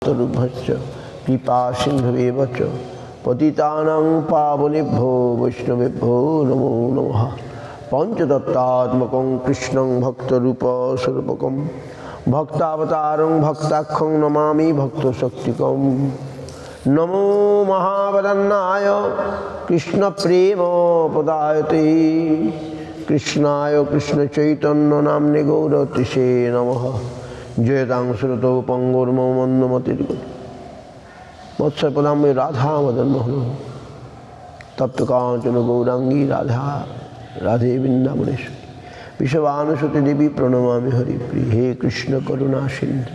तरुभ्यश्च कृपा सिन्धुरेव च पतितानां पावनेभ्यो वैष्णवेभ्यो नमो नमः। पंचतत्त्वात्मकं कृष्णं भक्तरूपस्वरूपकं भक्तावतारं भक्ताख्यं नमामि भक्तशक्तिकं। नमो महावदन्नाय कृष्णप्रेमप्रदायते कृष्णाय कृष्णचैतन्य नाम्ने गौरतिसे नमः। जयतां श्रुतौ पंगुर्मो मन्दमतिर्गुण मत्स्यपदाम्बे राधा मदन मोहन तप्त कांचन गौरांगी राधा राधे वृंदावनेश्वरी विश्वानुसुते देवी प्रणमामि हरिप्रिय। हे कृष्ण करुणा सिंधु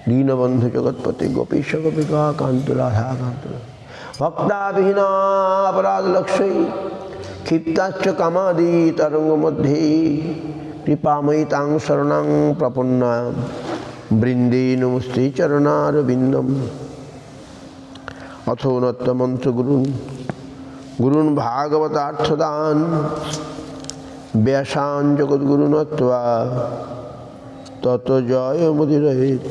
दीनबंधु जगत्पते गोपीश गोपिका कांत राधा कांत भक्ताविहीना अपराध लक्ष्य क्षिप्ताश्च कामादि तरंग मध्ये कृपामयि तां शरणं प्रपन्ना वृंदे नमस्ते चरणारविंदम। अथो नत्तमंत्र गुरुन् भागवतार्थदान् व्यासान् जगद्गुरुन् नत्वा तत जय मुदिरहेत्।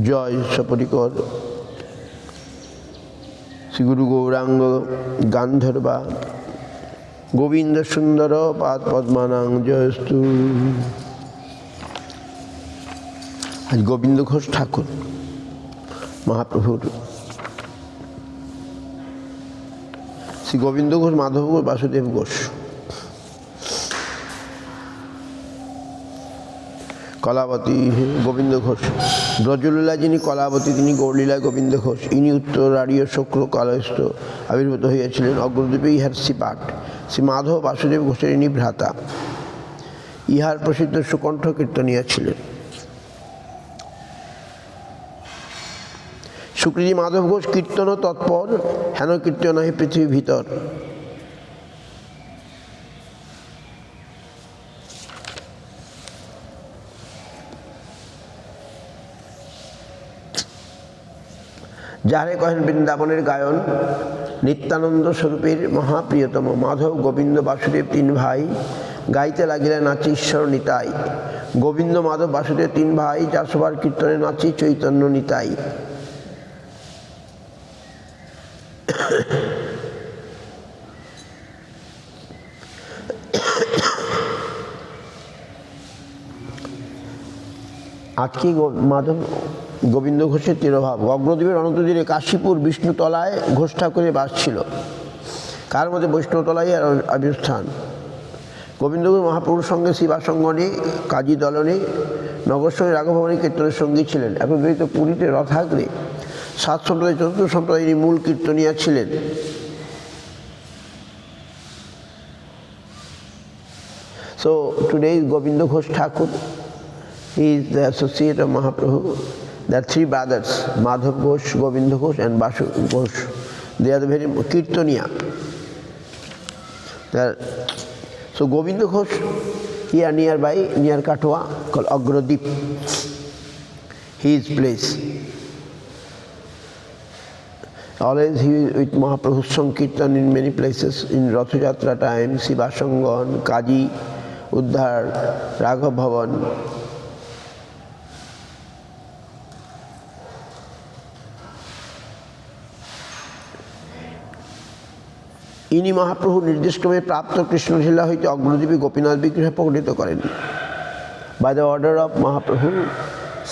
जय सपरिकर श्री गुरु गौरांग गांधर्वा गोविंद सुंदर पाद पद्मानां जयस्तु। आज गोविंद घोष ठाकुर महाप्रभुर श्री गोविंद घोष माधव घोष वासुदेव घोष कलावती गोविंद घोष ब्रजलीला जिनी कलावती तिनी गौरलीला गोविंद घोष इनी उत्तराड़ीय शुक्ल कालस्थ आविर्भूत हইয়াছিলেন অগ্রদ্বীপে ইহার শ্রীপাঠ। শ্রী মাধব বাসুদেব ঘোষের ইনি ভ্রাতা। ইহার প্রসিদ্ধ সুকণ্ঠ কীর্তনিয়া ছিলেন। শুক্রজি মাধব ঘোষ কীর্তন তৎপর হেন কীর্তন হে পৃথিবী ভিতর। যারে কহেন বৃন্দাবনের গায়ন নিত্যানন্দ স্বরূপের মহাপ্রিয়তম মাধব গোবিন্দ বাসুদেব তিন ভাই গাইতে লাগিলেন নাচি ঈশ্বর নিতাই। গোবিন্দ মাধব বাসুদেব তিন ভাই যা সবার কীর্তনে নাচি চৈতন্য নিতাই। আজকে মাধব গোবিন্দ ঘোষের তিরোভাব। অগ্রদ্বীপের অনন্তদিনে কাশীপুর বিষ্ণুতলায় ঘোষ ঠাকুরের বাস ছিল। কার মধ্যে বৈষ্ণবতলায় আর আবির্স্থান। গোবিন্দ ঘোষ মহাপ্রভুর সঙ্গে শিবাসঙ্গনে কাজী দলনে নগরসঙ্গে রাঘভবনে কীর্তনের সঙ্গী ছিলেন। একত্রিত পুরীতে রথাগ্রে সাত সম্প্রদায় চতুর্থ সম্প্রদায়ের মূল কীর্তনিয়া ছিলেন। So today is Govinda Ghosh Thakur. He is the associate of Mahaprabhu. There are three brothers, Madhav Ghosh, Govinda Ghosh and Basu Ghosh. They are the very Kirtaniya. So Govinda Ghosh here nearby, near Katwa, called Agrodip. His place. Always he is with Mahaprabhu's Sankirtan in many places. In Ratha Jatra time, Sivasangan, Kaji, Uddhar, Raghav Bhavan. ইনি মহাপ্রভু নির্দেশক্রমে প্রাপ্ত কৃষ্ণলীলা হইতে অগ্রদ্বীপে গোপীনাথ বিগ্রহে প্রকটিত করেন। By the order of Mahaprabhu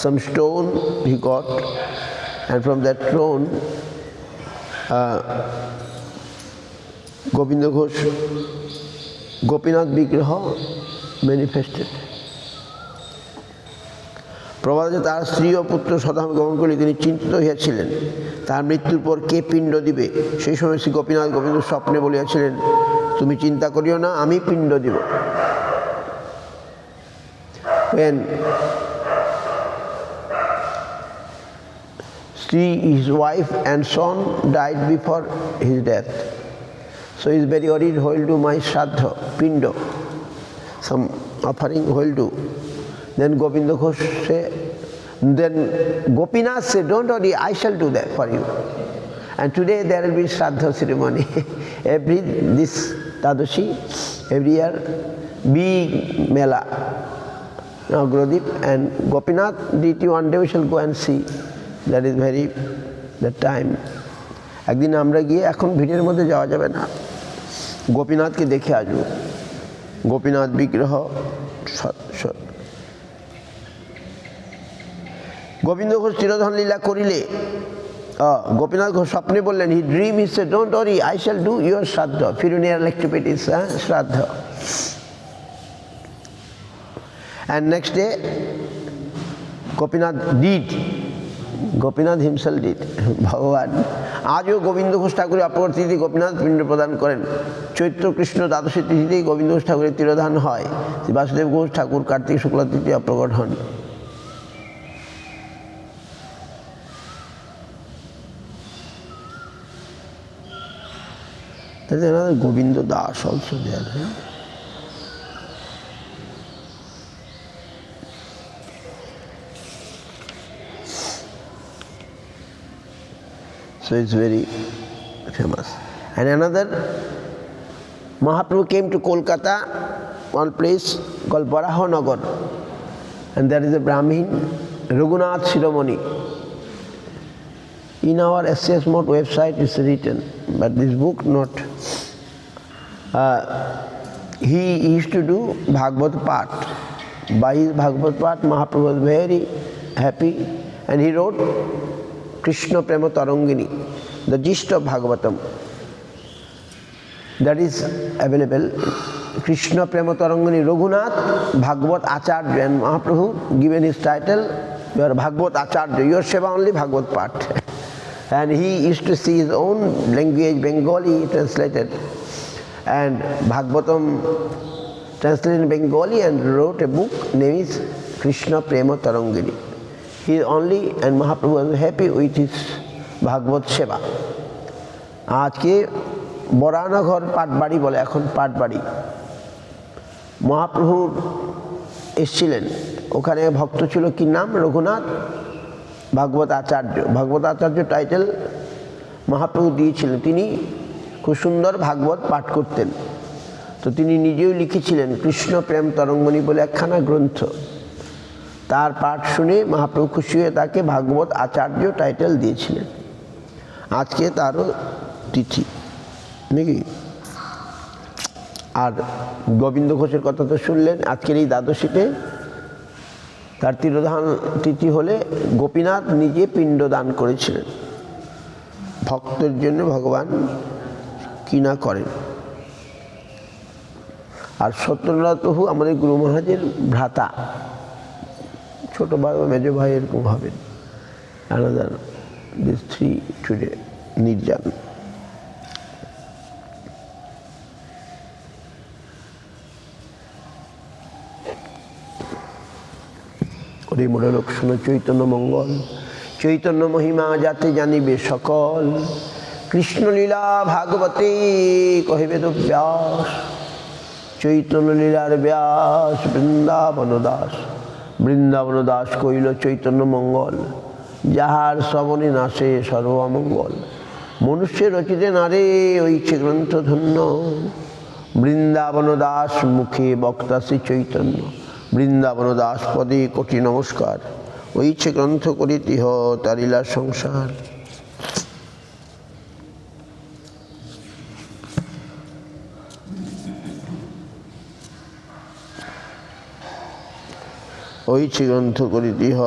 some stone he got and from that stone Govinda Ghosh Gopinath Vigraha manifested. প্রবাদে তার স্ত্রী ও পুত্র সদাম গমন করলে তিনি চিন্তিত হইয়াছিলেন তার মৃত্যুর পর কে পিণ্ড দিবে। সেই সময় শ্রী গোপীনাথ গোবিন্দ স্বপ্নে বলিয়াছিলেন তুমি চিন্তা করিও না আমি পিণ্ড দিব। When his wife and son died before his death, so he is very worried, who will do my shraddha, pindo, some offering, who will do. Then Govinda Ghosh say, then Gopinath said, don't worry, I shall do that for you. And today there will be shraddha ceremony. This Tadashi, every year, big mela, Agrodip and Gopinath deity, one day we shall go and see that is very that time. একদিন আমরা গিয়ে, এখন ভিড়ের মধ্যে যাওয়া যাবে না, গোপীনাথকে দেখে আসবো। গোপীনাথ বিগ্রহ, গোবিন্দ ঘোষ তিরোধান লীলা করিলে, গোপীনাথ ঘোষ স্বপ্নে বললেন, he dream, he said, don't worry, I shall do your shraddha, funeral activities, শ্রাদ্ধ। And next day, Gopinath did. Gopinath himself did. ভগবান আজও গোবিন্দ ঘোষ ঠাকুরের অপর তিথি গোপীনাথ পিণ্ড প্রদান করেন। চৈত্র কৃষ্ণ দ্বাদশী তিথিতেই গোবিন্দ ঘোষ ঠাকুরের তিরোধান হয়। শ্রী বাসুদেব ঘোষ ঠাকুর কার্তিক শুক্লা তিথি অপ্রকট হন। There's another Govinda Das also there. So it's very famous. And another, Mahaprabhu came to Kolkata, one place called Barahanagar, and there is a Brahmin, Raghunath Shiromani. In our SCS Mode website it's written, but this book not. He used to do Bhagavad Path. By his Bhagavad Path, Mahaprabhu was very happy, and he wrote Krishna Prema Tarangini, the gist of Bhagavatam. That is available. Krishna Prema Tarangini, Raghunath Bhagavad Acharya, and Mahaprabhu given his title, you are Bhagavad Acharya, your Seva only Bhagavad Path. And he used to see his own language, Bengali, translated, and Bhagavatam translated in Bengali, and wrote a book named is Krishna Prema Tarangini. He only, and Mahaprabhu was happy with his Bhagavad Seva. আজকে বরানগর পাটবাড়ি বলে, এখন পাটবাড়ি। মহাপ্রভু এসেছিলেন, ওখানে ভক্ত ছিল, কি নাম? রঘুনাথ ভাগবত আচার্য। ভাগবত আচার্য title Mahaprabhu দিয়েছিলেন। তিনি খুব সুন্দর ভাগবত পাঠ করতেন। তো তিনি নিজেও লিখেছিলেন কৃষ্ণ প্রেম তরঙ্গিনী বলে একখানা গ্রন্থ। তার পাঠ শুনে মহাপ্রভু খুশি হয়ে তাকে ভাগবত আচার্য টাইটেল দিয়েছিলেন। আজকে তারও তিথি নাকি। আর গোবিন্দ ঘোষের কথা তো শুনলেন, আজকের এই দ্বাদশীতে তার তিরোধান তিথি হলে গোপীনাথ নিজে পিণ্ড দান করেছিলেন। ভক্তের জন্য ভগবান কি না করেন। আর সত্যনারায়ণ প্রভু আমাদের গুরু মহারাজের ভ্রাতা, ছোট ভাই বা মেজ ভাই এরকম হবেন। আনাদার দিস থ্রি টুডে নির্যান। হরি মোড় লক্ষণ চৈতন্য মঙ্গল, চৈতন্য মহিমা যাতে জানিবে সকল, কৃষ্ণলীলা ভাগবতে কহিবে তো ব্যাস, চৈতন্য লীলার ব্যাস বৃন্দাবন দাস। বৃন্দাবন দাস কইল চৈতন্য মঙ্গল, যাহার শ্রবণে নাশে সর্বমঙ্গল। মনুষ্যের রচিতে নারে ঐছে গ্রন্থ ধন্য, বৃন্দাবন দাস মুখে বক্তা শ্রী চৈতন্য। বৃন্দাবন দাস পদে কোটি নমস্কার, ঐছে গ্রন্থ করিতিহ তারিলা সংসার। ঐছে গ্রন্থ করিতিহ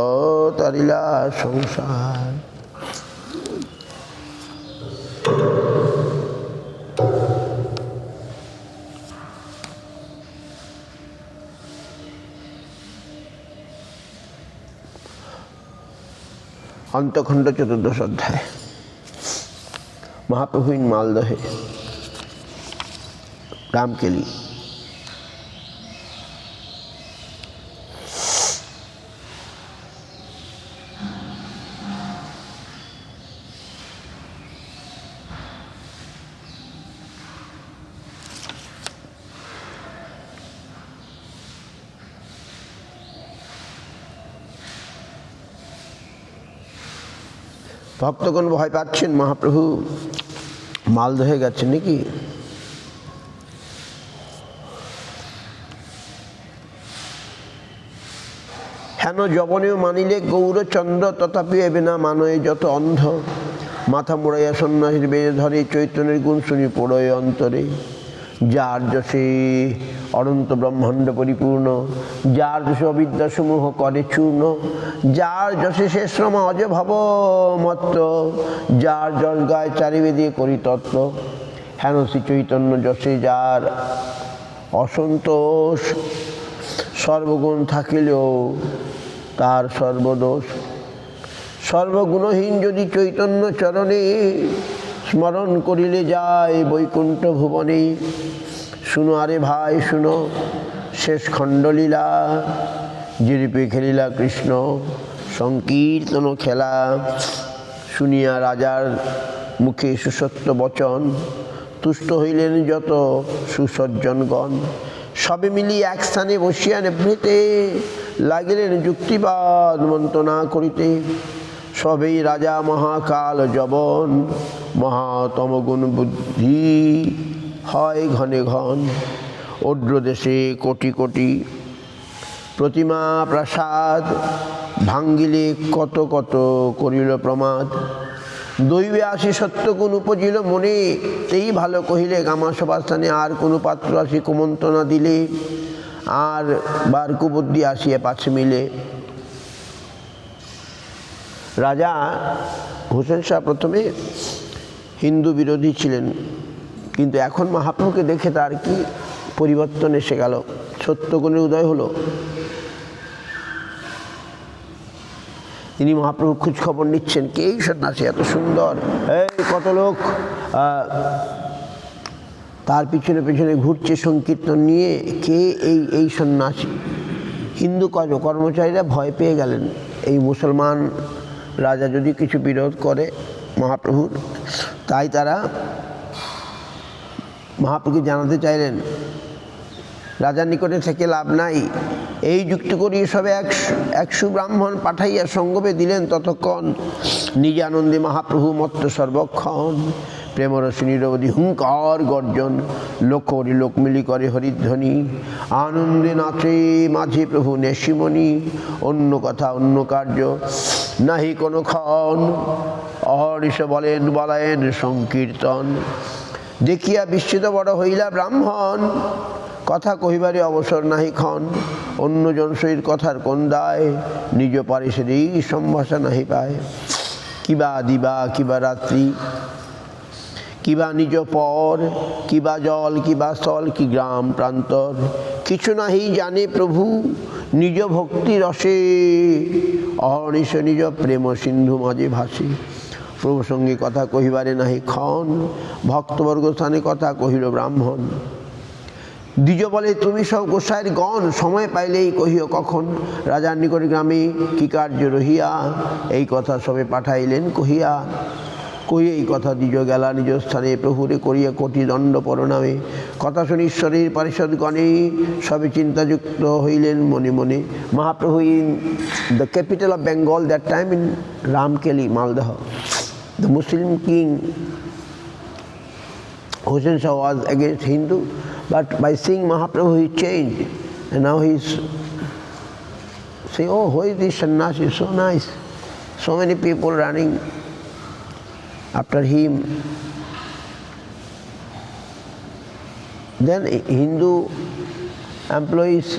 তারিলা সংসার। অন্তখণ্ড চতুর্দশ অধ্যায়। মহাপ্রভু ইন মালদহে, রামকেলি। ভক্তগণ ভয় পাচ্ছেন, মহাপ্রভু মালদহে গেছেন নাকি। হেন হেন যবনেও মানিলে গৌরচন্দ্র, তথাপি এবে না মানয়ে যত অন্ধ। মাথা মোড়াইয়া সন্ন্যাসীর বেড়ে ধরে, চৈতন্যের গুণ শুনি পড়য় অন্তরে। যার যশে অনন্ত ব্রহ্মাণ্ড পরিপূর্ণ, যার যশে অবিদ্যা সমূহ করে চূর্ণ, যার যশে শেষ শ্রমা অজ ভব মত্ত, যার যশ গায় চারিবেদে করি তত্ত্ব। হেন শ্রী চৈতন্য যশে যার অসন্তোষ, সর্বগুণ থাকিলেও তার সর্বদোষ। সর্বগুণহীন যদি চৈতন্য চরণে, স্মরণ করিলে যায় বৈকুণ্ঠ ভুবনে। শুনো আরে ভাই শুনো শেষ খণ্ডলীলা, যেরূপে খেলিলা কৃষ্ণ সংকীর্তন খেলা। শুনিয়া রাজার মুখে সুসত্য বচন, তুষ্ট হইলেন যত সুসজ্জনগণ। সবে মিলিয়ে এক স্থানে বসিয়া নেভৃতে, লাগিলেন যুক্তিবাদ মন্ত্রণা করিতে। সবেই রাজা মহাকাল যবন, মহাতমগুণ বুদ্ধি হয় ঘনে ঘন। ওড্র দেশে কোটি কোটি প্রতিমা প্রাসাদ, ভাঙ্গিলে কত কত করিল প্রমাদ। দৈবে আসি সত্যগুণ উপজিল মনে, তেই ভালো কহিলে গামা সভাস্থানে। আর কোনো পাত্র আসি কুমন্ত্রণা দিলে, আর বার কুবুদ্ধি আসিয়া পাছে মিলে। রাজা হোসেন শাহ প্রথমে হিন্দু বিরোধী ছিলেন, কিন্তু এখন মহাপ্রভুকে দেখে তার কি পরিবর্তন এসে গেল, সত্যগুণের উদয় হলো। তিনি মহাপ্রভু খোঁজখবর নিচ্ছেন, কে এই সন্ন্যাসী এত সুন্দর, এই কত লোক তার পিছনে পিছনে ঘুরছে সংকীর্তন নিয়ে, কে এই সন্ন্যাসী। হিন্দু কর্মচারীরা ভয় পেয়ে গেলেন, এই মুসলমান রাজা যদি কিছু বিরোধ করে মহাপ্রভুর। তাই তারা মহাপ্রভুকে জানাতে চাইলেন, রাজার নিকটে থেকে লাভ নাই। এই যুক্তি করিয়ে সবে একশো ব্রাহ্মণ পাঠাইয়া সঙ্গমে দিলেন ততক্ষণ। নিজে আনন্দে মহাপ্রভু মত্ত সর্বক্ষণ। প্রেমরসী নিরবধি হুঙ্কার গর্জন, লক্ষ কোটি লোক মিলি করে হরিধ্বনি। আনন্দে নাচে মাঝে প্রভু নেশিমণি, অন্য কথা অন্য কার্য নাহি কোনো ক্ষণ। অহর্নিশ বলায়েন সংকীর্তন, দেখিয়া বিস্মিত বড় হইলা ব্রাহ্মণ। কথা কহিবারে অবসর নাহি ক্ষণ, অন্যজন সহিত কথার কোন দায়। নিজ পারে সেদিই সম্ভাষা নাহি পায়। কিবা দিবা কিবা রাত্রি, কিবা নিজ পর, কিবা জল কিবা স্থল, কি গ্রাম প্রান্তর। কিছু নাহি জানে প্রভু নিজ ভক্তি রসে, অহর্নিশ নিজ প্রেম সিন্ধু মাঝে ভাসে। প্রভু সঙ্গে কথা কহিবারে নাহি ক্ষণ, ভক্তবর্গ স্থানে কথা কহিল ব্রাহ্মণ। দ্বিজ বলে তুমি সব গোসাইয়ের গণ, সময় পাইলেই কহিও কখন। রাজার নিকট গ্রামে কি কার্য রহিয়া, এই কথা সবে পাঠাইলেন কহিয়া। কহিয়া এই কথা দ্বিজ গেলা নিজ স্থানে, প্রভুরে করিয়া কোটি দণ্ড পরনামে। কথা শুনি ঈশ্বরের পারিষদ গণে, সবে চিন্তাযুক্ত হইলেন মনে মনে। Mahaprabhu in the capital of Bengal that time in Ramkeli, Malda, the Muslim king Hossein Shah was against Hindu, but by seeing Mahaprabhu he changed, and now he's saying, oh, who is this sannyasi, so nice, so many people running after him. Then Hindu employees,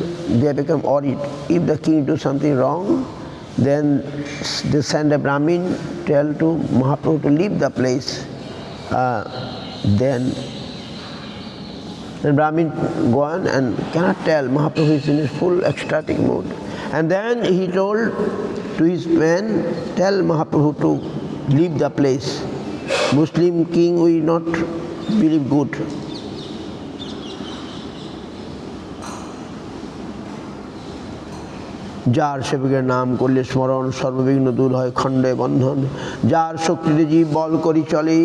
they become audit. If the king do something wrong, then they send a Brahmin, tell to Mahaprabhu to leave the place. Then the Brahmin go on and cannot tell. Mahaprabhu is in his full ecstatic mood. And then he told to his men, tell Mahaprabhu to leave the place. Muslim king will not believe good. যার সেবকের নাম করলে স্মরণ, সর্ববিঘ্ন দূর হয় খণ্ডে বন্ধন। যার শক্তিতে জীব বল করি চলে,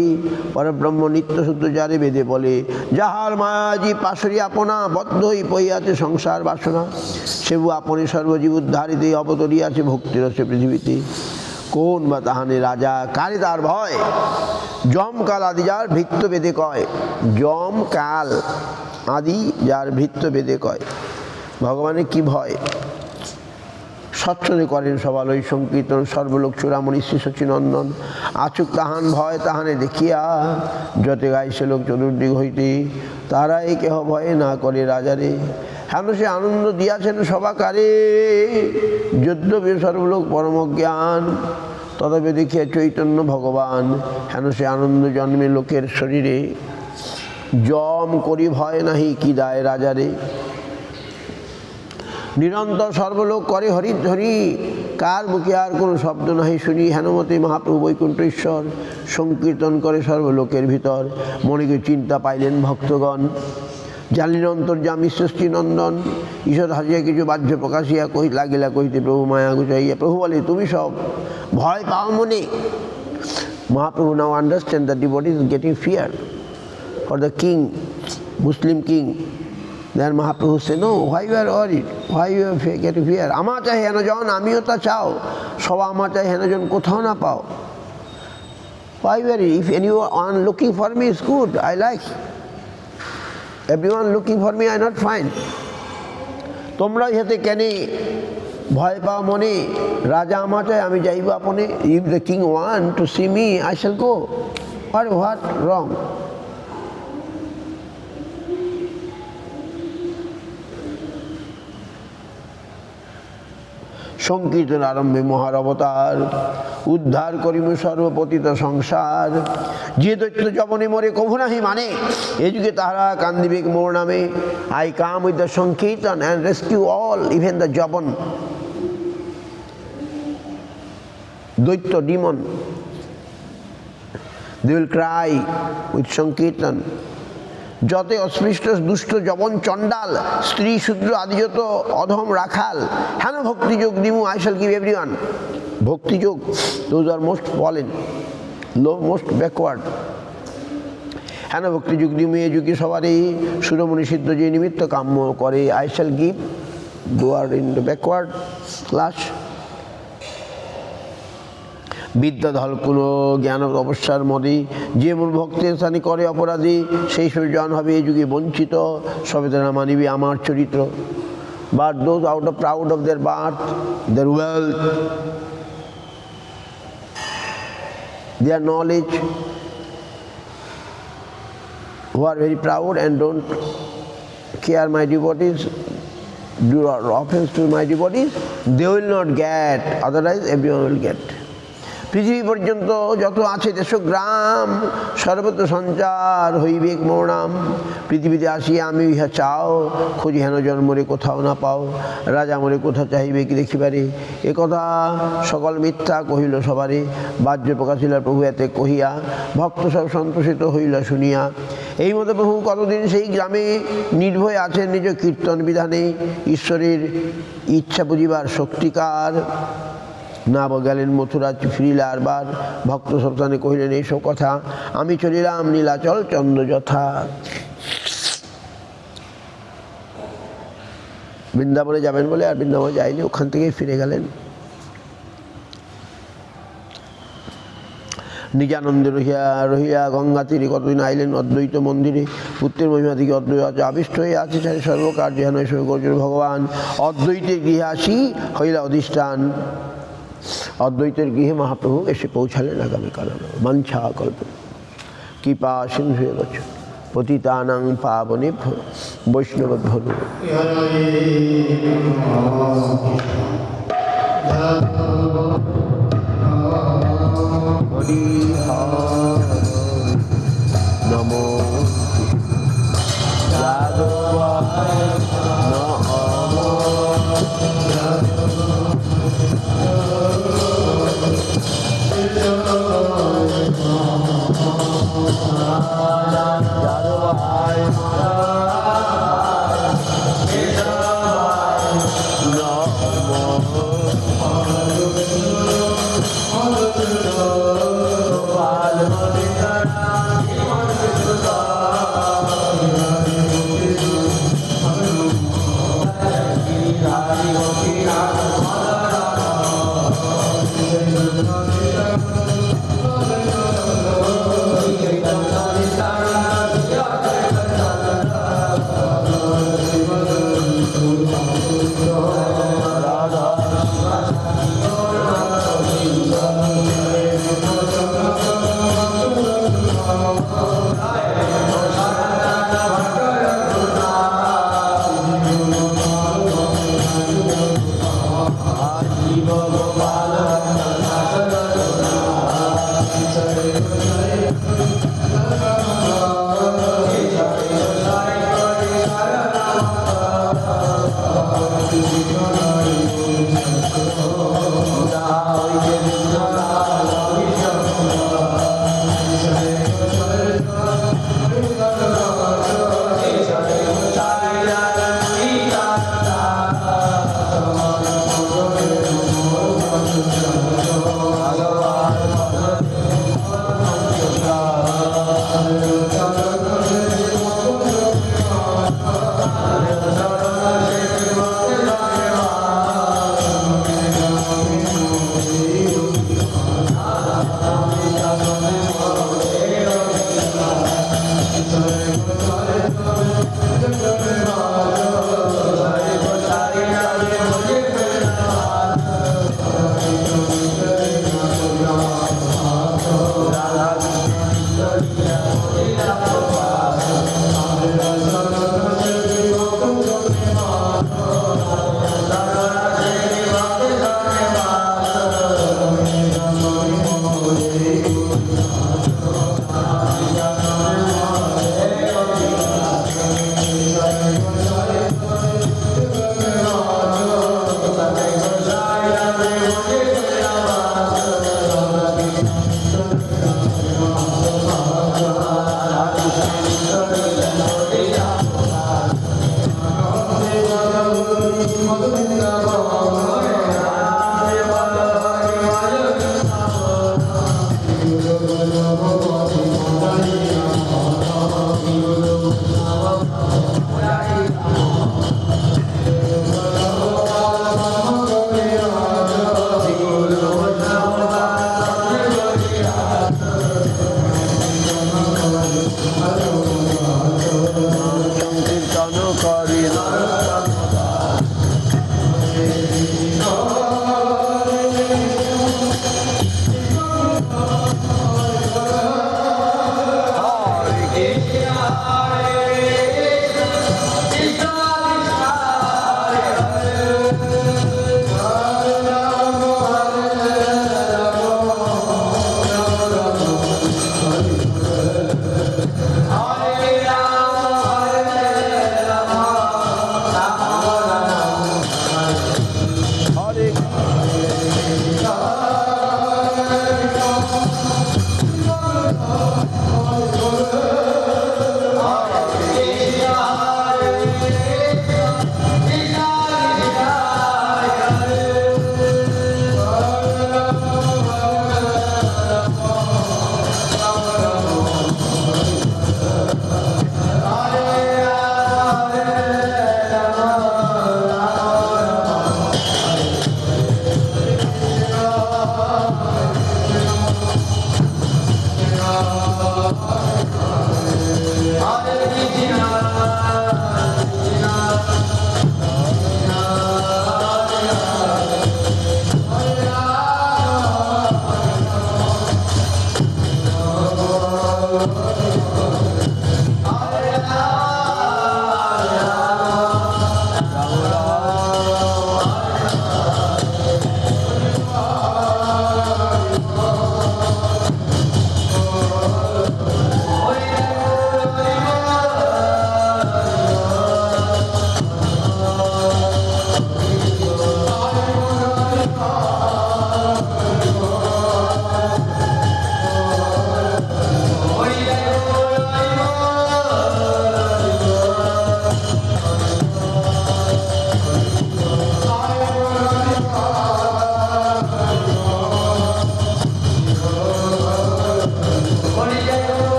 পরব্রহ্ম নিত্য শুদ্ধ যারে বেদে বলে। যাহার মায়াজি পাশরি আপনা, বদ্ধ হই পইয়াছে সংসার বাসনা। সেবু আপনি সর্বজীব উদ্ধারিতে, অবতরিয়াছে ভক্তিরসে পৃথিবীতে। কোন বা তাহানে রাজা, কারে তার ভয়। যম কাল আদি যার ভৃত্য বেদে কয়। যম কাল আদি যার ভৃত্য বেদে কয়। ভগবানের কি ভয়। স্বচ্ছদে করেন সবালয় সংকীর্তন, সর্বলোক চূড়ামণি শ্রী শচীনন্দন। আচুক তাহান ভয় তাহানে দেখিয়া, যতে গাইছে লোক চতুর্দিক হইতে, তারাই কেহ ভয়ে না করে রাজারে। হেন সে আনন্দ দিয়াছেন সবাকারে, যদ্যপি সর্বলোক পরম জ্ঞান, তথাপি দেখিয়া চৈতন্য ভগবান। হেন সে আনন্দ জন্মে লোকের শরীরে, জম করি ভয় নাহি কি দায় রাজারে। নিরন্তর সর্বলোক করে হরিধ্বনি, কার মুখে আর কোনো শব্দ নাহি শুনি। হেনমতে মহাপ্রভু বৈকুণ্ঠ ঈশ্বর, সংকীর্তন করে সর্বলোকের ভিতর। মনিকে চিন্তা পাইলেন ভক্তগণ, জানিলেন অন্তর্যামী সৃষ্টি নন্দন। ঈশ্বর হাসিয়া কিছু বাহ্য প্রকাশিয়া লাগিলা কহিতে প্রভু মায়া গুছাইয়া। প্রভু বলে, তুমি সব ভয় পাও মনে। Mahaprabhu now understand that devotee is getting fear for the king, Muslim king. Then Mahaprabhu said, no, why you are worried? Why you are getting fear? আমার চাই হেনজন, আমিও তা চাও, সব আমার চাই হেনজন কোথাও না পাও। Why you are worried? If anyone looking for me is good, I like. Everyone looking for me, I not find. তোমরা ইহাতে কেন ভয় পাও মনে? রাজা আমার চাই, আমি যাইব আপনে। If the king want to see me, I shall go. What wrong? সংকীর্তন আরম্ভে মহার অবতার, উদ্ধার করিম সর্বপতিত সংসার। যে দৈত্য জবনে মরে কভু নাহি মানে, এ যুগে তাহারা কান্দিবে মোর নামে। I come with the sankirtan and rescue all, even the জবন। Daitya demon, they will cry with sankirtan. যতে অস্পৃষ্ট দুষ্ট জবন চণ্ডাল, স্ত্রী শূদ্র আদি যত অধম রাখাল। হেন ভক্তিযোগ দিমু, I shall give everyone. Bhaktiyoga, those are most fallen, most backward. হেন ভক্তিযোগ দিমু, এ যুগে সবারই সুরমণি সিদ্ধ যে নিমিত্ত কাম্য করে। আই শ্যাল গিভ, দো আর ইন দ্য ব্যাকওয়ার্ড ক্লাস। বিদ্যাধল কোনো জ্ঞান অবস্যার মদে, যে মূল ভক্তের স্থানে করে অপরাধী, সেই সর্জন হবে এই যুগে বঞ্চিত। সবে তারা মানিবে আমার চরিত্র। But those out of proud of their birth, their wealth, their knowledge, who are very proud and don't care my devotees, do offense to my devotees, they will not get, otherwise everyone will get. পৃথিবী পর্যন্ত যত আছে দেশগ্রাম, সর্বত্র সঞ্চার হইবেক মোর নাম। পৃথিবীতে আসিয়া আমি ইহা চাও, খুঁজি হেন জন্মরে কোথাও না পাও। রাজা মরে কোথা চাহিবে কি দেখিবারে, এ কথা সকল মিথ্যা কহিল সবারে। বাহ্য প্রকাশিলা প্রভু এতে কহিয়া, ভক্ত সব সন্তোষিত হইল শুনিয়া। এই মতো প্রভু কতদিন সেই গ্রামে নির্ভয় আছেন নিজ কীর্তন বিধানে। ঈশ্বরের ইচ্ছা বুঝিবার শক্তিকার, না গেলেন মথুরা ফিরিলা আরবার। ভক্ত সপ্তাহে কহিলেন এইসব কথা, আমি চলিলাম নীলাচল চন্দ্র যথা। বৃন্দাবনে যাবেন বলে আর বৃন্দাবনে যায়নি, ওখান থেকেই ফিরে গেলেন। নিজানন্দে রহিয়া গঙ্গা তীরে কতদিন আইলেন অদ্বৈত মন্দিরে। পুত্রের মহিমা থেকে অদ্বৈত আবিষ্ট হয়ে আছে সর্বকার্য হেন সৌকর্য ভগবান। অদ্বৈতের গৃহে আসি হইলা অধিষ্ঠান। অদ্বৈতের গৃহে মহাপ্রভু এসে পৌঁছালেন আগামীকাল। বাঞ্ছা কল্প কৃপা সিন্ধু গচ্ছ পতিতানাং পাবনেভ্যো বৈষ্ণবেভ্যো নমো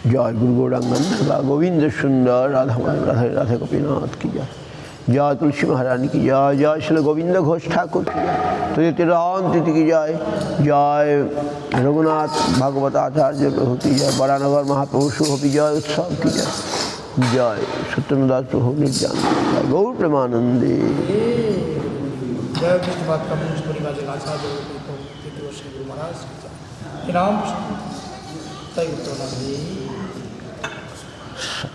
जय गुरु गौरांगन गोविंद सुंदर राधा राधा राधा गोपीनाथ की जय, जय तुलसी महारानी की जय, जय श्री गोविंद घोष ठाकुर की जय, तुझे तिरान तिथि की जय, जय रघुनाथ भागवत आचार्य प्रभु की जय, बरानगर महाप्रभु शुभ विजय उत्सव की जय, जय सत्यनादास प्रभु निर्जान जय गौर प्रेमानंदे। जय बात का परिवार आचार्य गुरु महाराज की जय, राम तय